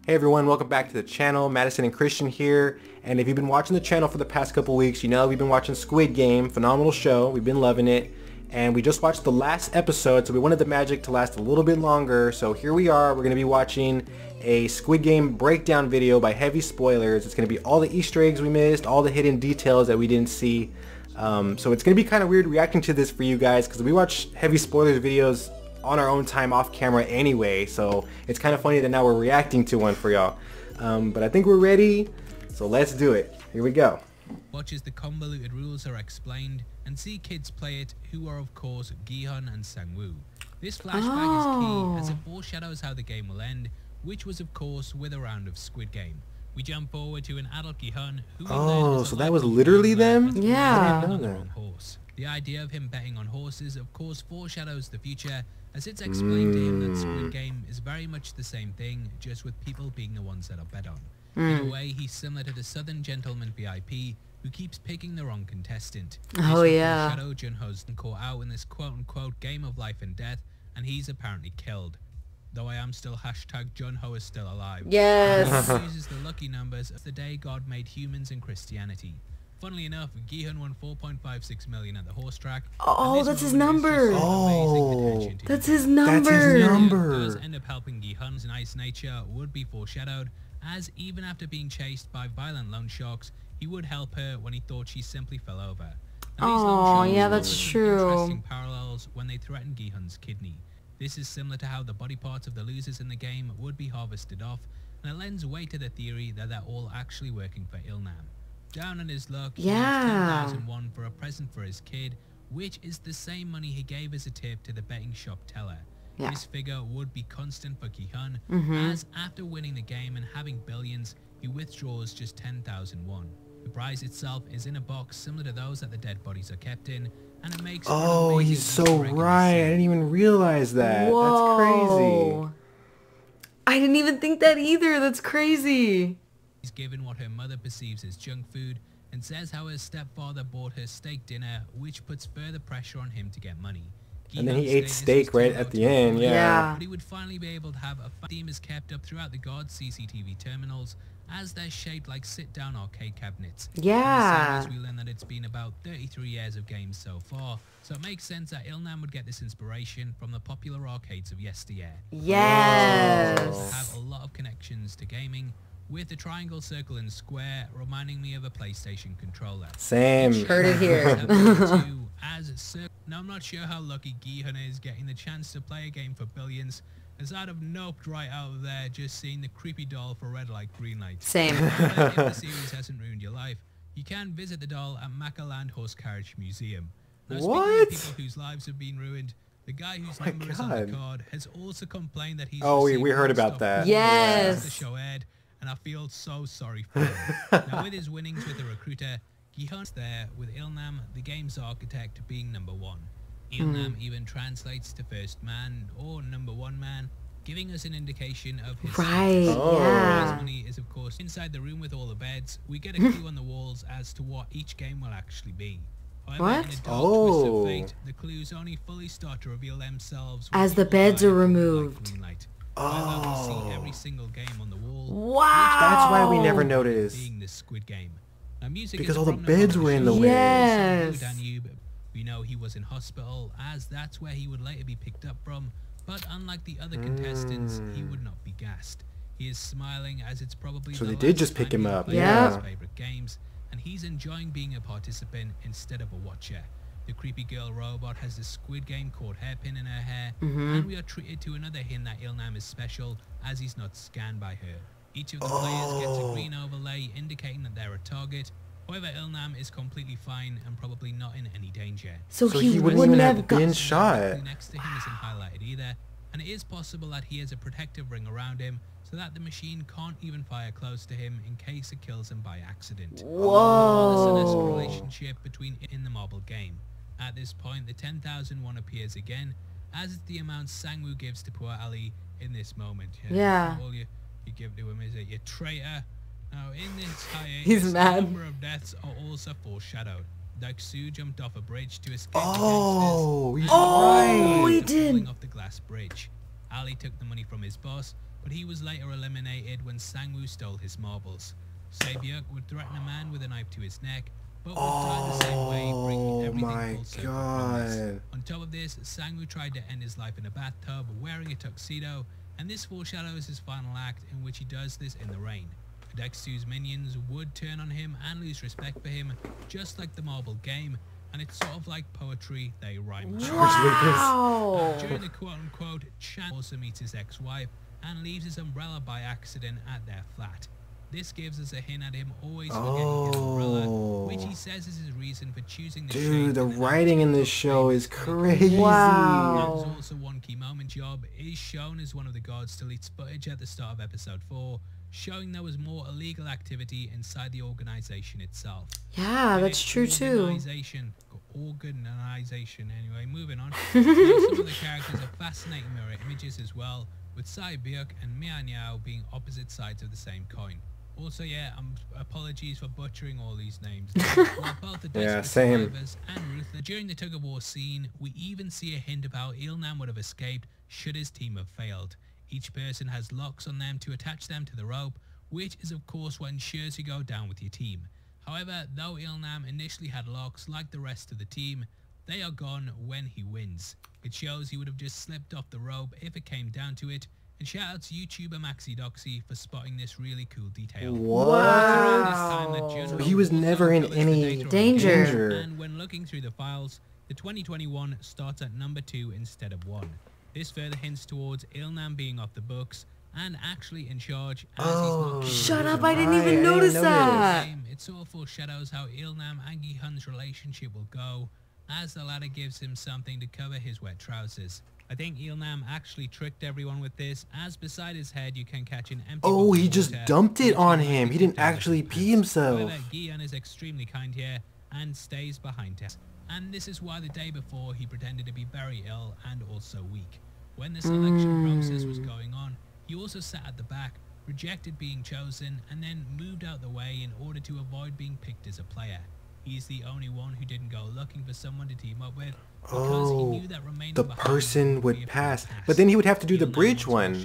Hey everyone, welcome back to the channel. Madison and Christian here. And if you've been watching the channel for the past couple weeks, you know we've been watching Squid Game. Phenomenal show. We've been loving it. And we just watched the last episode, so we wanted the magic to last a little bit longer. So here we are. We're going to be watching a Squid Game breakdown video by Heavy Spoilers. It's going to be all the Easter eggs we missed, all the hidden details that we didn't see. So it's going to be kind of weird reacting to this for you guys because we watch Heavy Spoilers videos on our own time off camera anyway, so it's kind of funny that now we're reacting to one for y'all. But I think we're ready, so let's do it. Here we go. Watch as the convoluted rules are explained and see kids play it, who are of course Gi-hun and Sang-woo. This flashback is key as it foreshadows how the game will end, which was of course with a round of Squid Game. We jump forward to an adult Gi-hun who so that was literally them? Yeah. On the wrong horse. The idea of him betting on horses of course foreshadows the future, as it's explained to him that Squid Game is very much the same thing, just with people being the ones that are bet on. In a way, he's similar to the Southern Gentleman VIP who keeps picking the wrong contestant. Oh yeah. Shadow Junho's caught out in this quote-unquote game of life and death, and he's apparently killed. Though I am still hashtag Junho is still alive. Yes. He uses the lucky numbers as the day God made humans and Christianity. Funnily enough, Gi-hun won 4.56 million at the horse track. Oh, that's his number. Oh, that's his number. That's his number. Does end up helping Gi-hun's nice nature would be foreshadowed, as even after being chased by violent loan sharks, he would help her when he thought she simply fell over. Oh, yeah, that's true. Interesting parallels when they threaten Gi-hun's kidney. This is similar to how the body parts of the losers in the game would be harvested off, and it lends weight to the theory that they're all actually working for Ilnam. Down on his luck, he has 10,001 for a present for his kid, which is the same money he gave as a tip to the betting shop teller. Yeah. This figure would be constant for Gi-hun, as after winning the game and having billions, he withdraws just 10,001. The prize itself is in a box similar to those that the dead bodies are kept in, and it makes he's so right. I didn't even realize that. Whoa. That's crazy. I didn't even think that either. That's crazy. He's given what her mother perceives as junk food and says how her stepfather bought her steak dinner, which puts further pressure on him to get money. And then he ate steak right at the end, yeah. But he would finally be able to have a theme is kept up throughout the God's CCTV terminals, as they're shaped like sit-down arcade cabinets. Yeah. As we learn that it's been about 33 years of games so far, so it makes sense that Ilnam would get this inspiration from the popular arcades of yesteryear. Yes. Have a lot of connections to gaming, with the triangle, circle and square reminding me of a PlayStation controller. Same. Heard it here. Now I'm not sure how lucky Gi-hun is getting the chance to play a game for billions, as I'd have noped right out of there just seeing the creepy doll for red light, green light. Same. If the series hasn't ruined your life, you can visit the doll at Makaland Horse Carriage Museum. Now, speaking of people whose lives have been ruined, the guy whose number is on the card has also complained that he's we heard about that. Yes. The show aired, and I feel so sorry for him. Now with his winnings with the recruiter, Gi-hun's there with Ilnam, the game's architect, being number one. Ilnam even translates to first man or number one man, giving us an indication of his yeah. money is of course inside the room with all the beds. We get a clue on the walls as to what each game will actually be. However, in a dark twist of fate, the clues only fully start to reveal themselves as the beds are removed. We see every single game on the wall. Wow. That's why we never noticed. Being the Squid Game. Now, music because all the beds were in the way. Yes. Danube. We know he was in hospital, as that's where he would later be picked up from. But unlike the other contestants, he would not be gassed. He is smiling, as it's probably so they did just pick him up. Yeah. His favorite games, and he's enjoying being a participant instead of a watcher. The creepy girl robot has the Squid Game caught hairpin in her hair, and we are treated to another hint that Ilnam is special, as he's not scanned by her. Each of the players gets a green overlay indicating that they're a target. However, Ilnam is completely fine and probably not in any danger. So he wouldn't have been shot. Next to him isn't highlighted either, and it is possible that he has a protective ring around him so that the machine can't even fire close to him in case it kills him by accident. Whoa. There's a relationship between in the marble game. At this point, the 10,001 appears again, as is the amount Sang-woo gives to poor Ali in this moment. Yeah. All you give to him is a you traitor. Now, in this hiatus, he's mad. The number of deaths are also foreshadowed. Daksu jumped off a bridge to escape the right. he did. Falling off the glass bridge. Ali took the money from his boss, but he was later eliminated when Sangwoo stole his marbles. Sae-byuk would threaten a man with a knife to his neck, but would die the same way, bringing everything full circle from this. On top of this, Sangwoo tried to end his life in a bathtub wearing a tuxedo, and this foreshadows his final act in which he does this in the rain. Dexu's minions would turn on him and lose respect for him, just like the marble game, and it's sort of like poetry, they rhyme. Wow! During the quote-unquote, Chan also meets his ex-wife and leaves his umbrella by accident at their flat. This gives us a hint at him always forgetting his umbrella, which he says is his reason for choosing the Dude, the writing in this show is crazy. Wow. There's also one key moment. Job is shown as one of the gods deletes footage at the start of episode 4, showing there was more illegal activity inside the organization itself. Yeah, that's true too. Organization, anyway, moving on. Some of the characters are fascinating mirror images as well, with Sae-byuk and Mia Niao being opposite sides of the same coin. Also, yeah, apologies for butchering all these names. While both are desperate survivors and ruthless. During the tug-of-war scene, we even see a hint of how Il-nam would have escaped should his team have failed. Each person has locks on them to attach them to the rope, which is of course what ensures you go down with your team. However, though Il-nam initially had locks like the rest of the team, they are gone when he wins. It shows he would have just slipped off the rope if it came down to it, and shout out to YouTuber Maxi Doxy for spotting this really cool detail. Wow. So he was never in any danger. And when looking through the files, the 2021 starts at number 2 instead of 1. This further hints towards Il-nam being off the books and actually in charge, as he's not. Shut up, I didn't even notice that. It sort of foreshadows how Il-nam and Gi-hun's relationship will go, as the latter gives him something to cover his wet trousers. I think Il-nam actually tricked everyone with this, as beside his head you can catch an empty Oh, he just dumped it on him. He didn't actually pee himself. However, Gi-hun is extremely kind here and stays behind her. And this is why the day before he pretended to be very ill and also weak. When the selection process was going on, he also sat at the back, rejected being chosen, and then moved out the way in order to avoid being picked as a player. He's the only one who didn't go looking for someone to team up with, because he knew that remaining the person would pass. But then he would have to do the bridge one.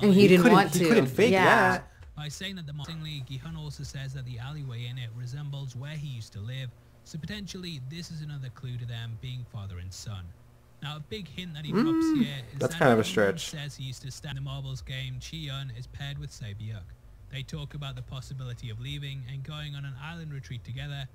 And he didn't want to. He couldn't fake that. By saying that Gi-hun also says that the alleyway in it resembles where he used to live, so potentially this is another clue to them being father and son. Now, a big hint that he drops here is that's that kind of a stretch. Says he used to stand in the marbles game. Chi-yun is paired with Sae-byuk. They talk about the possibility of leaving and going on an island retreat together,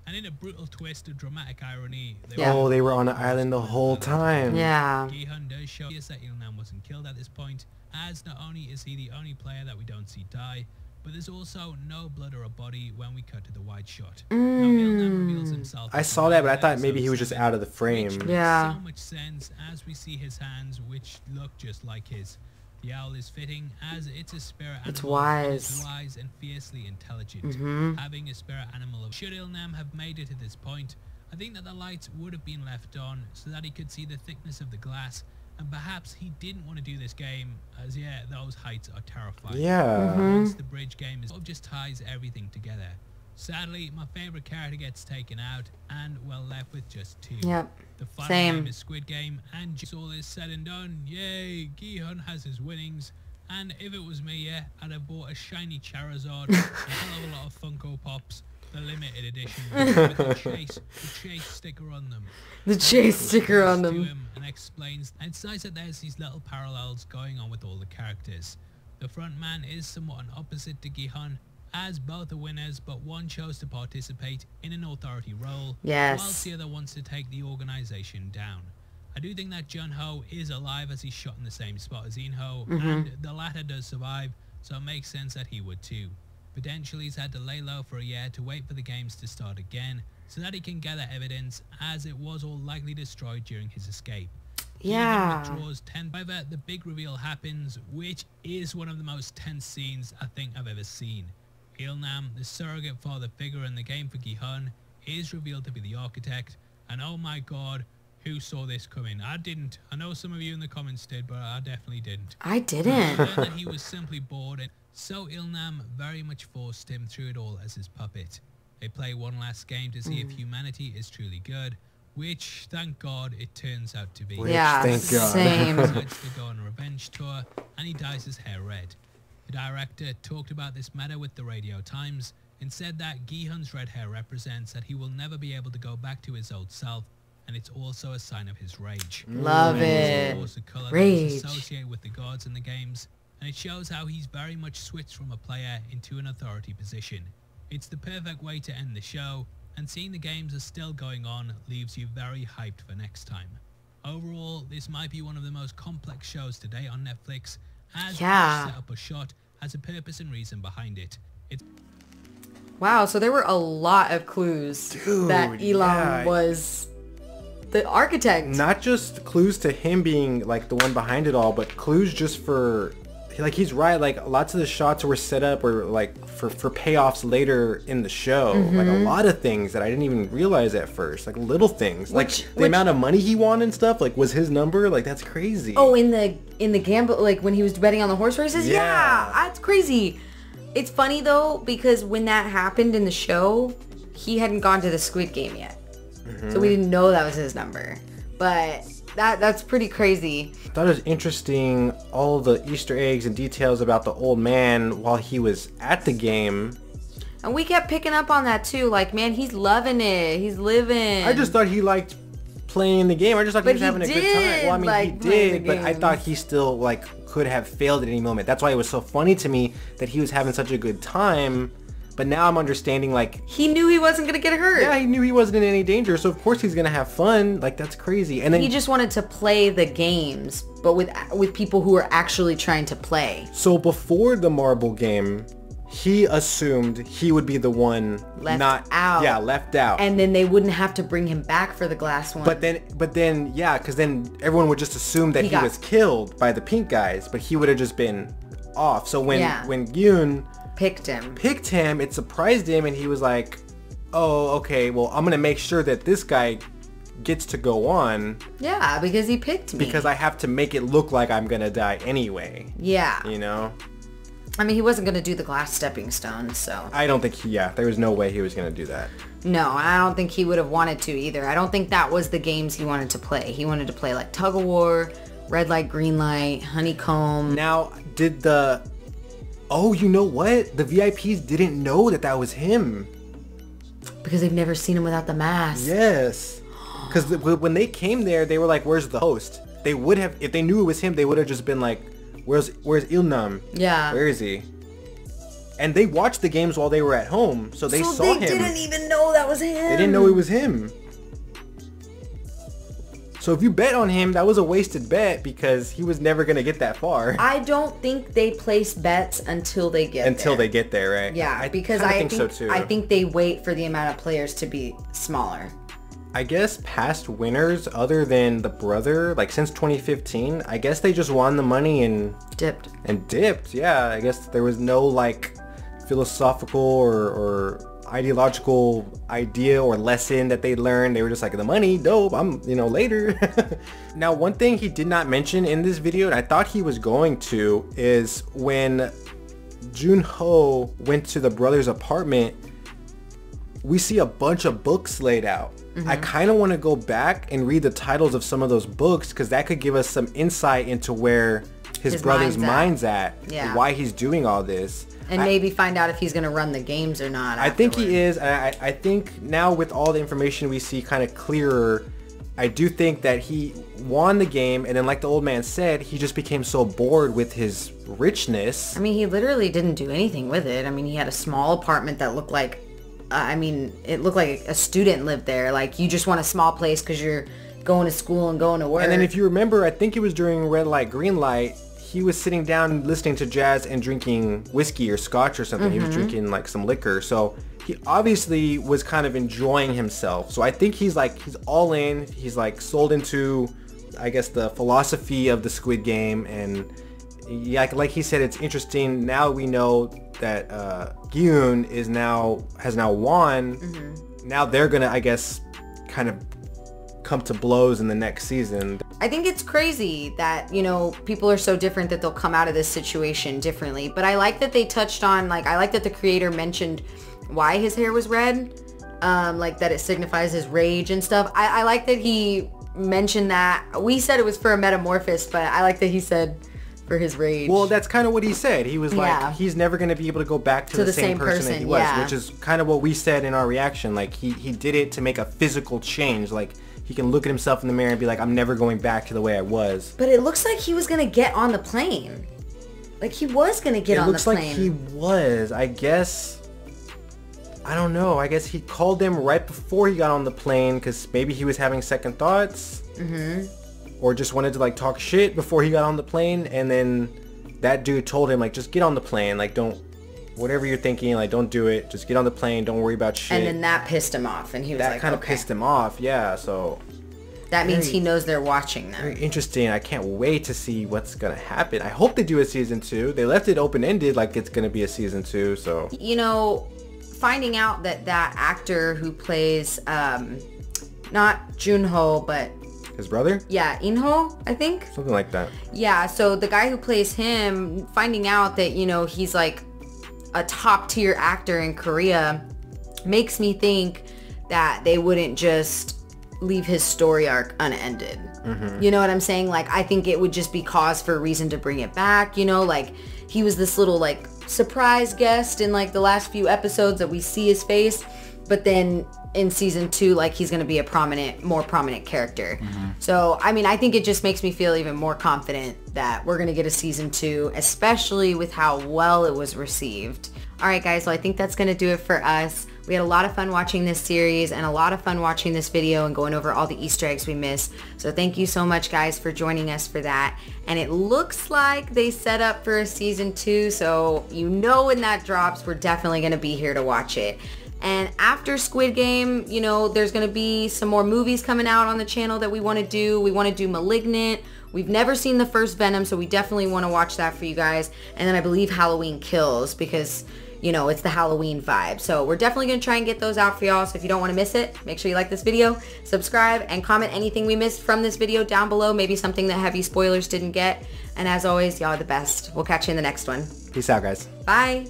and in a brutal twist of dramatic irony, they were on the island the whole time. Yeah. Gi-hun does show us that Il-nam wasn't killed at this point, as not only is he the only player that we don't see die, but there's also no blood or a body when we cut to the wide shot. Now, Il-nam reveals himself. I saw that, but I thought maybe he was just out of the frame. Which Yeah. makes so much sense as we see his hands, which look just like his. The owl is fitting, as it's a spirit animal. It's wise. It's wise and fiercely intelligent. Having a spirit animal. Should Il-nam have made it to this point, I think that the lights would have been left on so that he could see the thickness of the glass, and perhaps he didn't want to do this game, as yeah, those heights are terrifying. Yeah. Once the bridge game is sort of just ties everything together. Sadly, my favorite character gets taken out, and we're left with just 2. Yep. The final Same. game is Squid Game, and just all is said and done, yay, Gi-hun has his winnings. And if it was me, yeah, I'd have bought a shiny Charizard, a hell of a lot of Funko Pops, the limited edition, with the chase sticker on them. The chase sticker on them. To him and explains, and it's nice that there's these little parallels going on with all the characters. The front man is somewhat an opposite to Gi-hun, as both are winners, but one chose to participate in an authority role, whilst the other wants to take the organization down. I do think that Jun-ho is alive, as he's shot in the same spot as In-ho, and the latter does survive, so it makes sense that he would too. Potentially he's had to lay low for a year to wait for the games to start again, so that he can gather evidence, as it was all likely destroyed during his escape. Yeah. However, the big reveal happens, which is one of the most tense scenes I think I've ever seen. Il-nam, the surrogate father figure in the game for Gi-hun, is revealed to be the architect, and oh my god, who saw this coming? I didn't. I know some of you in the comments did, but I definitely didn't. I didn't. I learned that he was simply bored, and so Il-nam very much forced him through it all as his puppet. They play one last game to see if humanity is truly good, which, thank God, it turns out to be. Yeah, thank God. same. He decides to go on a revenge tour, and he dyes his hair red. The director talked about this matter with the Radio Times and said that Gi-hun's red hair represents that he will never be able to go back to his old self, and it's also a sign of his rage. Love Red is, it. of course, a color that Rage. is associated with the gods in the games, and it shows how he's very much switched from a player into an authority position. It's the perfect way to end the show, and seeing the games are still going on leaves you very hyped for next time. Overall, this might be one of the most complex shows today on Netflix, as Yeah. each setup or shot has a purpose and reason behind it. It's Wow, so there were a lot of clues that Dude, Elam yeah. was the architect. Not just clues to him being like the one behind it all, but clues just for, like, he's right, like lots of the shots were set up or like for payoffs later in the show. Like a lot of things that I didn't even realize at first, like little things, like the amount of money he won and stuff, like was his number, like that's crazy. Oh, in the gamble, like when he was betting on the horse races? Yeah. Yeah, that's crazy. It's funny though, because when that happened in the show, he hadn't gone to the Squid Game yet. So we didn't know that was his number. But that's pretty crazy. I thought it was interesting, all the Easter eggs and details about the old man while he was at the game. And we kept picking up on that too. Like, man, he's loving it. He's living. I just thought he liked playing the game. I just thought he was he having a good time. did Well, I mean, like he playing did, the but I games. thought he still like could have failed at any moment. That's why it was so funny to me that he was having such a good time. But now I'm understanding, like, He knew he wasn't going to get hurt. yeah, he knew he wasn't in any danger, so of course he's gonna have fun. Like, that's crazy. And then He just wanted to play the games, but with people who are actually trying to play. so before the marble game, he assumed he would be the one Left out. Yeah, left out. And then they wouldn't have to bring him back for the glass one. But then, yeah, because then everyone would just assume that he got- was killed by the pink guys, but he would have just been off. So when Yeah. Yoon picked him. picked him, it surprised him, and he was like, "Oh, okay. Well, I'm gonna make sure that this guy gets to go on Yeah, because he picked me. because I have to make it look like I'm gonna die anyway." Yeah. You know, I mean, he wasn't going to do the glass stepping stone, so. I don't think there was no way he was gonna do that. No, I don't think he would have wanted to either. I don't think that was the games he wanted to play. He wanted to play like tug of war, red light, green light, honeycomb. Now, you know what? The VIPs didn't know that was him. Because they've never seen him without the mask. Yes. Because when they came there, they were like, "Where's the host?" They would have, if they knew it was him, they would have just been like, "Where's Ilnam? Yeah. Where is he?" And they watched the games while they were at home, so they saw him. didn't even know that was him. They didn't know it was him. So if you bet on him, that was a wasted bet because he was never gonna get that far I don't think they place bets until they get until there. they get there, right? Yeah, because kinda I think so too. I think they wait for the amount of players to be smaller. I guess past winners, other than the brother, like since 2015, I guess they just won the money and dipped. Yeah, I guess there was no like philosophical or ideological idea or lesson that they learned. They were just like, the money, dope, I'm, later. Now, one thing he did not mention in this video, and I thought he was going to, is when Junho went to the brother's apartment, we see a bunch of books laid out. I kind of want to go back and read the titles of some of those books because that could give us some insight into where his brother's mind's at. Yeah. Why he's doing all this. And maybe find out if he's going to run the games or not. I think he is. I think now with all the information we see kind of clearer, I do think that he won the game, and then like the old man said, he just became so bored with his richness. I mean, he literally didn't do anything with it. I mean, he had a small apartment that looked like, it looked like a student lived there. Like, you just want a small place because you're going to school and going to work. And then if you remember, I think it was during red light, green light, he was sitting down listening to jazz and drinking whiskey or scotch or something. He was drinking like some liquor. So he obviously was kind of enjoying himself. So I think he's all in. He's like sold into, I guess, the philosophy of the Squid Game. And yeah, like he said, it's interesting. Now we know that Gyun has now won. Now they're gonna, I guess, kind of come to blows in the next season. I think it's crazy that, people are so different that they'll come out of this situation differently. But I like that they touched on, I like that the creator mentioned why his hair was red. like that it signifies his rage and stuff. I like that he mentioned that. We said it was for a metamorphosis, but I like that he said for his rage. Well, that's kind of what he said. He was like, he's never going to be able to go back to the same person that he was, which is kind of what we said in our reaction. Like, he did it to make a physical change. Like, he can look at himself in the mirror and be like, I'm never going back to the way I was. But it looks like he was going to get on the plane. Like, he was going to get on the plane. It looks like he was. I guess, I don't know. I guess he called him right before he got on the plane because maybe he was having second thoughts. Mm-hmm. Or just wanted to, like, talk shit before he got on the plane. And then that dude told him, like, just get on the plane. Like, don't, whatever you're thinking, like, don't do it. Just get on the plane. Don't worry about shit. And then that pissed him off. And he was like, that kind of pissed him off. Yeah, so. That means he knows they're watching them. Very interesting. I can't wait to see what's going to happen. I hope they do a season 2. They left it open-ended like it's going to be a season 2, so. You know, finding out that actor who plays, not Junho, but his brother? Yeah, Inho, I think. Something like that. Yeah, so the guy who plays him, finding out that, you know, he's like a top tier actor in Korea makes me think that they wouldn't just leave his story arc unended. Mm-hmm. You know what I'm saying? Like, I think it would just be cause for a reason to bring it back, you know? Like, he was this little, like, surprise guest in, like, the last few episodes that we see his face, but then in season 2, like, he's gonna be a more prominent character. Mm-hmm. So, I mean, I think it just makes me feel even more confident that we're gonna get a season 2, especially with how well it was received. All right, guys, well, I think that's gonna do it for us. We had a lot of fun watching this series and a lot of fun watching this video and going over all the Easter eggs we missed. So thank you so much, guys, for joining us for that. And it looks like they set up for a season 2, so you know when that drops, we're definitely gonna be here to watch it. And after Squid Game, you know, there's going to be some more movies coming out on the channel that we want to do. We want to do Malignant. We've never seen the first Venom, so we definitely want to watch that for you guys. And then I believe Halloween Kills because, you know, it's the Halloween vibe. So we're definitely going to try and get those out for y'all. So if you don't want to miss it, make sure you like this video, subscribe, and comment anything we missed from this video down below. Maybe something that heavy spoilers didn't get. And as always, y'all are the best. We'll catch you in the next one. Peace out, guys. Bye.